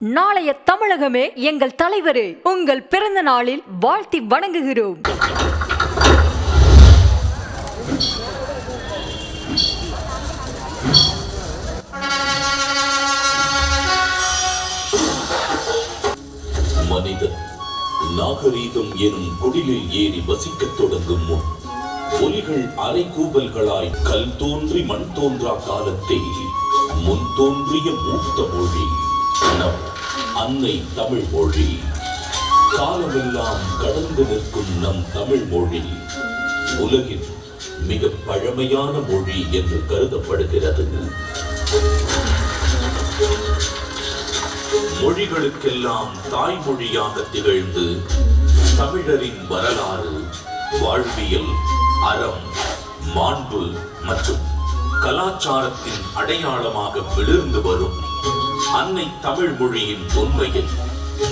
நாளைய தமிழகமே எங்கள் தலைவரே, உங்கள் பிறந்த நாளில் வாழ்த்தி வணங்குகிறோம். மனிதன் நாகரீகம் எனும் குடிலில் ஏறி வசிக்கத் தொடங்கும் முன் ஒலிகள் அரை கூவல்களாய் கல் தோன்றி மண் தோன்றா காலத்தை முன் தோன்றிய மூத்த மொழி நம் அன்னை தமிழ் மொழி. காலமெல்லாம் கடந்து நிற்கும் நம் தமிழ் மொழி உலகின் மிக பழமையான மொழி என்று கருதப்படுகிறது. மொழிகளுக்கெல்லாம் தாய்மொழியாக திகழ்ந்து தமிழரின் வரலாறு, வாழ்வியல், அறம், மாண்பு மற்றும் கலாச்சாரத்தின் அடையாளமாக விழுந்து வரும் அன்னை தமிழ் மொழியின் தொன்மையில்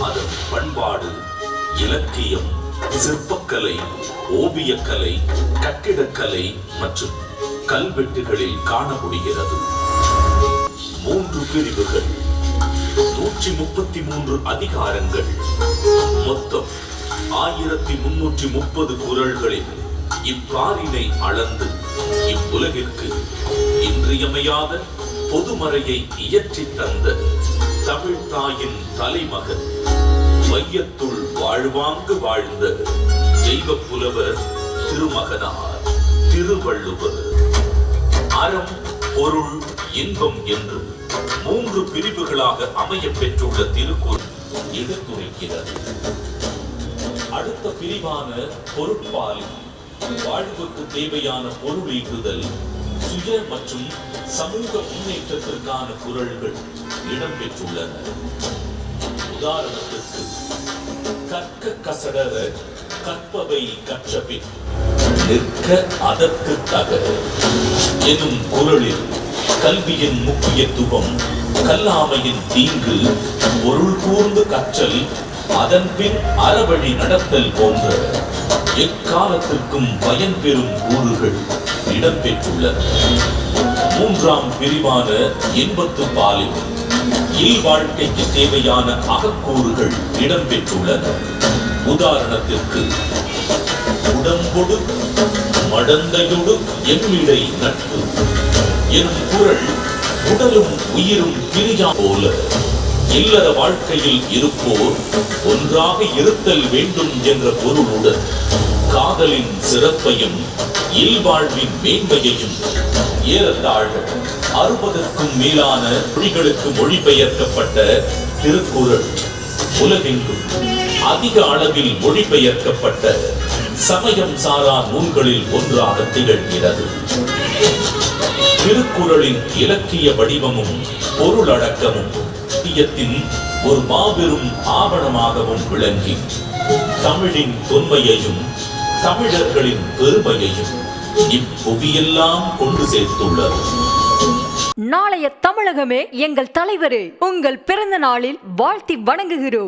அதன் பண்பாடு, இலக்கியம், சிற்பக்கலை, ஓவியக்கலை, கட்டிடக்கலை மற்றும் கல்வெட்டுகளில் காண முடிகிறது. 3 பிரிவுகள், 133 அதிகாரங்கள், மொத்தம் 1330 குறள்களில் இப்பாரினை அளந்து இவ்வுலகிற்கு இன்றியமையாத பொதுமறையை இயற்றி தந்த தமிழ் தாயின் தலைமகன், வையத்துள் வாழ்வாங்கு வாழ்ந்த தெய்வ புலவர் திருமகனார் திருவள்ளுவர் அறம், பொருள், இன்பம் என்று 3 பிரிவுகளாக அமைய பெற்றுள்ள திருக்குறள் எடுத்துரைக்கிறது. அடுத்த பிரிவான பொருட்பால் வாழ்வுக்கு தேவையான பொருள் ஈட்டுதல், சுய மற்றும் சமூக முன்னேற்றத்திற்கான குறள்கள் இடம்பெற்றுள்ளன. உதாரணத்திற்கு கற்க கசடர கற்பவை கற்றபின் நிற்க அதற்கு தக எனும் குறளில் கல்வியின் முக்கியத்துவம், கல்லாமையின் தீங்கு, பொருள் கூர்ந்து கற்றல், அதன் பின் அறவழி நடத்தல் போன்ற எக்காலத்திற்கும் பயன் பெறும் கூறுகள் இடம்பெற்றுள்ளன. 3ஆம் பிரிவான இன்பத்து பாலில் இல்வாழ்க்கைக்கு தேவையான அகக்கூறுகள் இடம்பெற்றுள்ளன. உதாரணத்திற்கு உடம்பொடு மடந்தையொடு எம்மிடை நட்பு எனும் குறள் உடலும் உயிரும் பிரியா போல இல்லற வாழ்க்கையில் இருப்போர் ஒன்றாக இருத்தல் வேண்டும் என்ற பொருளுடன் காதலின் சிறப்பையும் இல்வாழ்வின் மேன்மையையும் ஏறத்தாழ 60க்கும் மேலான மொழிகளுக்கு மொழிபெயர்க்கப்பட்ட திருக்குறள் உலகெங்கும் அதிக அளவில் மொழிபெயர்க்கப்பட்ட சமயம் சாரா நூல்களில் ஒன்றாக திகழ்கிறது. திருக்குறளின் இலக்கிய வடிவமும் பொருளடக்கமும் ஒரு மாபெரும் ஆவணமாகவும் விளங்கி தமிழின் தொன்மையையும் தமிழர்களின் பெருமையையும் இப்புவியெல்லாம் கொண்டு சேர்த்துள்ளது. நாளைய தமிழகமே எங்கள் தலைவரே, உங்கள் பிறந்த நாளில் வாழ்த்தி வணங்குகிறோம்.